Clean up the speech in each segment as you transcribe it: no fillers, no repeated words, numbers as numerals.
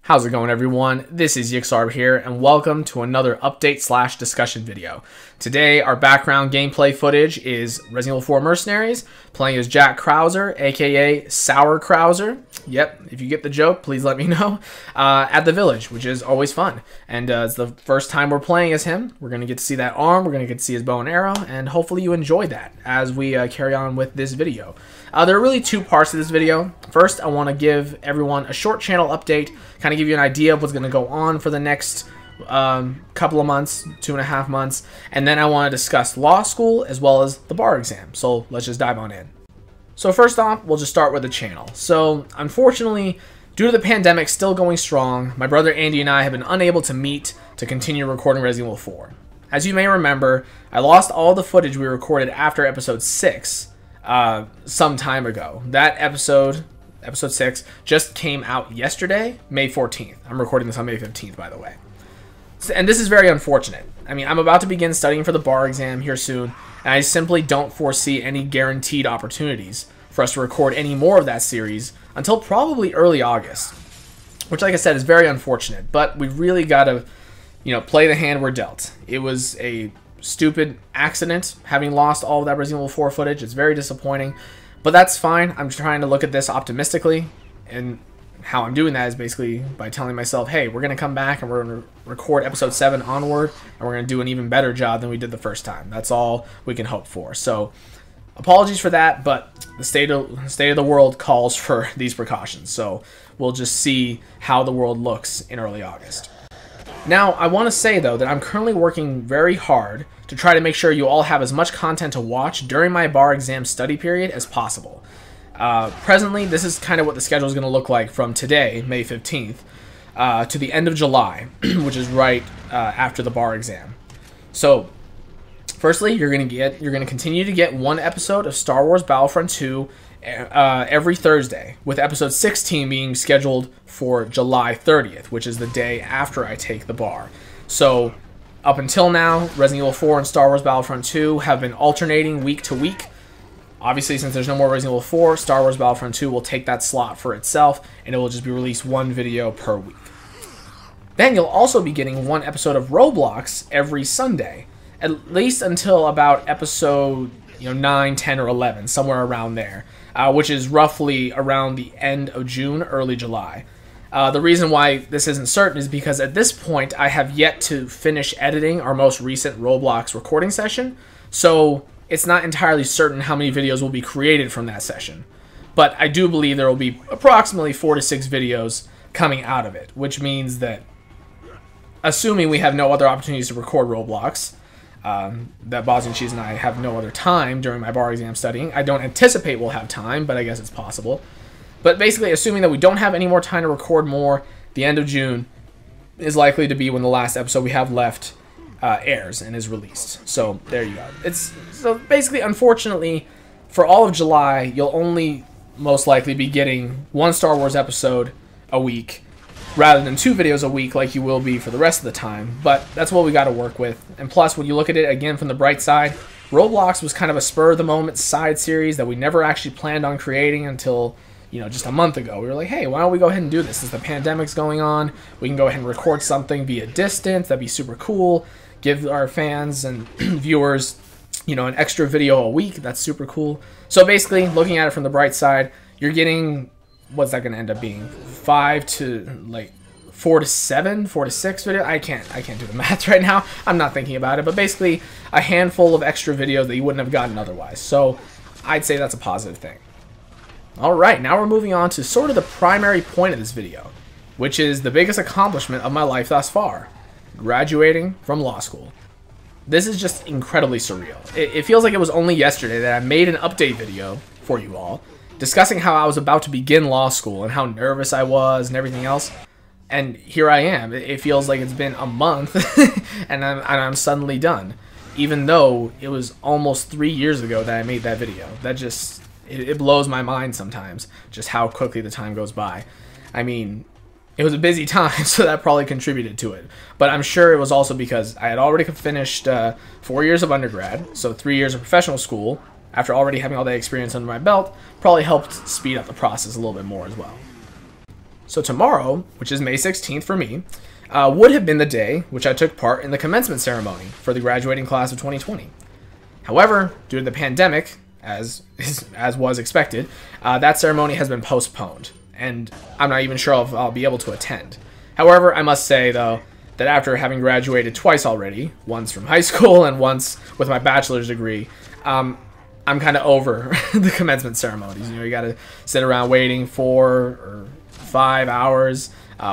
How's it going, everyone? This is Yxlarb here, and welcome to another update/discussion video. Today, our background gameplay footage is Resident Evil 4 Mercenaries, playing as Jack Krauser, aka Sour Krauser. Yep, if you get the joke, please let me know. At the village, which is always fun. And it's the first time we're playing as him. We're going to get to see that arm, we're going to get to see his bow and arrow, and hopefully you enjoy that as we carry on with this video. There are really two parts to this video. First, I want to give everyone a short channel update, kind of give you an idea of what's going to go on for the next couple of months, 2.5 months, and then I want to discuss law school as well as the bar exam. So let's just dive on in. So first off, we'll just start with the channel. So unfortunately, due to the pandemic still going strong, my brother Andy and I have been unable to meet to continue recording Resident Evil 4. As you may remember, I lost all the footage we recorded after episode 6 some time ago. That episode 6, just came out yesterday, May 14th. I'm recording this on May 15th, by the way. And this is very unfortunate. I mean, I'm about to begin studying for the bar exam here soon, and I simply don't foresee any guaranteed opportunities for us to record any more of that series until probably early August, which, like I said, is very unfortunate. But we really got to, play the hand we're dealt. It was a stupid accident having lost all of that Resident Evil 4 footage. It's very disappointing, but that's fine. I'm trying to look at this optimistically, and how I'm doing that is basically by telling myself, hey, we're going to come back and we're going to record episode 7 onward, and we're going to do an even better job than we did the first time. That's all we can hope for. So apologies for that, but the state of the world calls for these precautions. So we'll just see how the world looks in early August. Now, I want to say, though, that I'm currently working very hard to try to make sure you all have as much content to watch during my bar exam study period as possible. Presently, this is kind of what the schedule is going to look like from today, May 15th, to the end of July, which is right after the bar exam. So, firstly, you're going to continue to get one episode of Star Wars Battlefront 2 every Thursday, with episode 16 being scheduled for July 30th, which is the day after I take the bar. So, up until now, Resident Evil 4 and Star Wars Battlefront 2 have been alternating week to week. Obviously, since there's no more Resident Evil 4, Star Wars Battlefront 2 will take that slot for itself, and it will just be released one video per week. Then you'll also be getting one episode of Roblox every Sunday, at least until about episode 9, 10, or 11, somewhere around there, which is roughly around the end of June, early July. The reason why this isn't certain is because at this point, I have yet to finish editing our most recent Roblox recording session, so it's not entirely certain how many videos will be created from that session. But I do believe there will be approximately 4 to 6 videos coming out of it, which means that, assuming we have no other opportunities to record Roblox, that Bosniancheese and I have no other time during my bar exam studying. I don't anticipate we'll have time, but I guess it's possible. But basically, assuming that we don't have any more time to record more, the end of June is likely to be when the last episode we have left airs and is released. So there you go. So basically, unfortunately, for all of July, you'll only most likely be getting one Star Wars episode a week, rather than 2 videos a week like you will be for the rest of the time. But that's what we got to work with. And plus, when you look at it again from the bright side, Roblox was kind of a spur-of-the-moment side series that we never actually planned on creating until, just a month ago. We were like, hey, why don't we go ahead and do this? Since the pandemic's going on, we can go ahead and record something via distance. That'd be super cool. Give our fans and viewers, an extra video a week. That's super cool. So basically, looking at it from the bright side, you're getting, what's that going to end up being? 4 to 7, 4 to 6 videos. I can't do the math right now. I'm not thinking about it, but basically a handful of extra videos that you wouldn't have gotten otherwise. So I'd say that's a positive thing. All right, now we're moving on to sort of the primary point of this video, which is the biggest accomplishment of my life thus far: graduating from law school. This is just incredibly surreal. It feels like it was only yesterday that I made an update video for you all, discussing how I was about to begin law school and how nervous I was and everything else. And here I am. It feels like it's been a month and I'm suddenly done, even though it was almost 3 years ago that I made that video. That just, it blows my mind sometimes, just how quickly the time goes by. I mean, it was a busy time, so that probably contributed to it. But I'm sure it was also because I had already finished 4 years of undergrad, so 3 years of professional school, after already having all that experience under my belt, probably helped speed up the process a little bit more as well. So tomorrow, which is May 16th for me, would have been the day which I took part in the commencement ceremony for the graduating class of 2020. However, due to the pandemic, as was expected, that ceremony has been postponed, and I'm not even sure if I'll be able to attend. However, I must say, though, that after having graduated twice already, once from high school and once with my bachelor's degree, I'm kind of over the commencement ceremonies. You know, you got to sit around waiting 4 or 5 hours,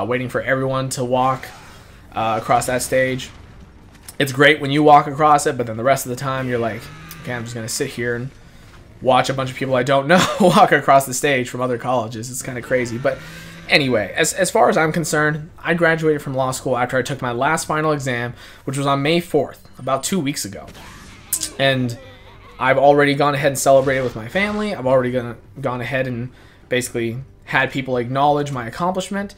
waiting for everyone to walk across that stage. It's great when you walk across it, but then the rest of the time you're like, okay, I'm just going to sit here and watch a bunch of people I don't know walk across the stage from other colleges. It's kind of crazy. But anyway, as far as I'm concerned, I graduated from law school after I took my last final exam, which was on May 4th, about 2 weeks ago. And I've already gone ahead and celebrated with my family. I've already gone ahead and basically had people acknowledge my accomplishment.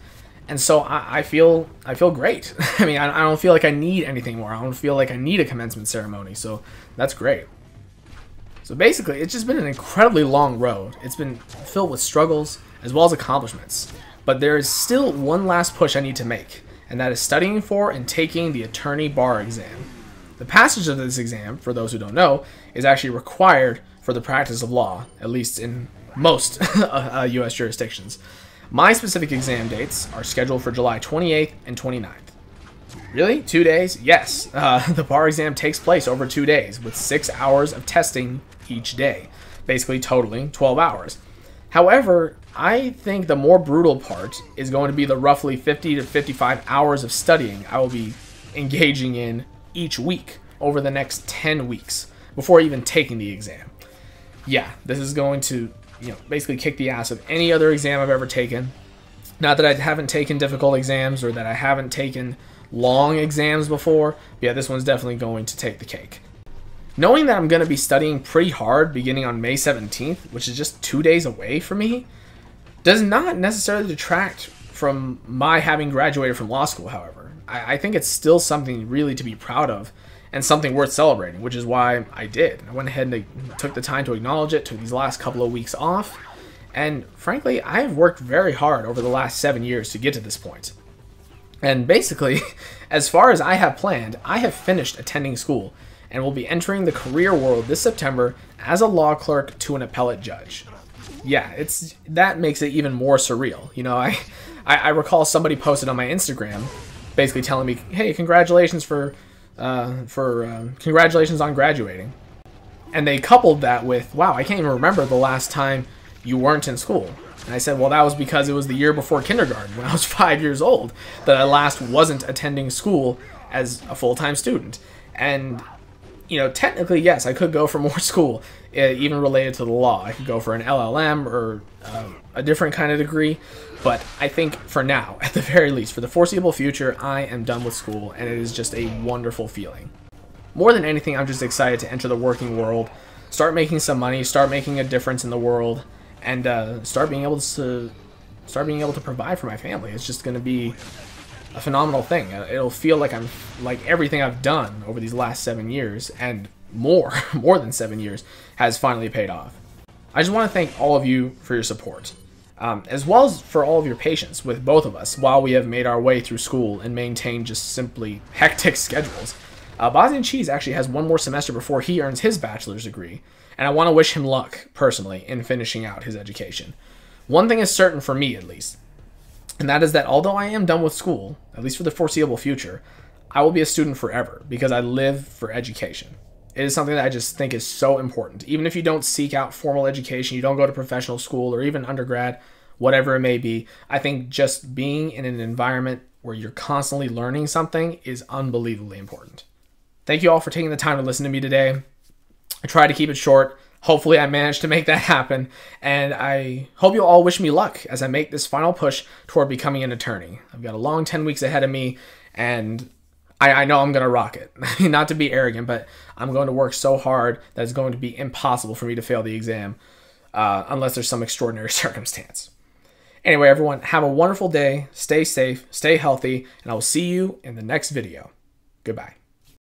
And so I feel great. I mean, I don't feel like I need anything more. I don't feel like I need a commencement ceremony. So that's great. So basically, it's just been an incredibly long road. It's been filled with struggles as well as accomplishments. But there is still one last push I need to make, and that is studying for and taking the attorney bar exam. The passage of this exam, for those who don't know, is actually required for the practice of law, at least in most U.S. jurisdictions. My specific exam dates are scheduled for July 28th and 29th. Really? 2 days? Yes. The bar exam takes place over 2 days with 6 hours of testing each day, basically totaling 12 hours. However, I think the more brutal part is going to be the roughly 50 to 55 hours of studying I will be engaging in each week over the next 10 weeks before even taking the exam. Yeah, this is going to, basically kick the ass of any other exam I've ever taken. Not that I haven't taken difficult exams or that I haven't taken long exams before, but yeah, this one's definitely going to take the cake. Knowing that I'm going to be studying pretty hard beginning on May 17th, which is just 2 days away from me, does not necessarily detract from my having graduated from law school, however. I think it's still something really to be proud of and something worth celebrating, which is why I did. I went ahead and took the time to acknowledge it, took these last couple of weeks off, and frankly, I've worked very hard over the last 7 years to get to this point. And basically, as far as I have planned, I have finished attending school and will be entering the career world this September as a law clerk to an appellate judge. Yeah, that makes it even more surreal. I recall somebody posted on my Instagram basically telling me, hey, congratulations congratulations on graduating. And they coupled that with, wow, I can't even remember the last time you weren't in school. And I said, well, that was because it was the year before kindergarten, when I was 5 years old, that I last wasn't attending school as a full-time student. And, technically, yes, I could go for more school, even related to the law. I could go for an LLM or a different kind of degree. But I think for now, at the very least, for the foreseeable future, I am done with school, and it is just a wonderful feeling. More than anything, I'm just excited to enter the working world, start making some money, start making a difference in the world, and start being able to provide for my family. It's just going to be a phenomenal thing. It'll feel like everything I've done over these last 7 years and more than 7 years has finally paid off. I just want to thank all of you for your support. As well as for all of your patience with both of us while we have made our way through school and maintained just simply hectic schedules. Bosniancheese actually has one more semester before he earns his bachelor's degree, and I want to wish him luck, personally, in finishing out his education. One thing is certain for me, at least, and that is that although I am done with school, at least for the foreseeable future, I will be a student forever because I live for education. It is something that I just think is so important. Even if you don't seek out formal education, you don't go to professional school or even undergrad, whatever it may be, I think just being in an environment where you're constantly learning something is unbelievably important. Thank you all for taking the time to listen to me today. I tried to keep it short. Hopefully I managed to make that happen, and I hope you all wish me luck as I make this final push toward becoming an attorney. I've got a long 10 weeks ahead of me, and I know I'm going to rock it. Not to be arrogant, but I'm going to work so hard that it's going to be impossible for me to fail the exam unless there's some extraordinary circumstance. Anyway, everyone, have a wonderful day. Stay safe, stay healthy, and I will see you in the next video. Goodbye.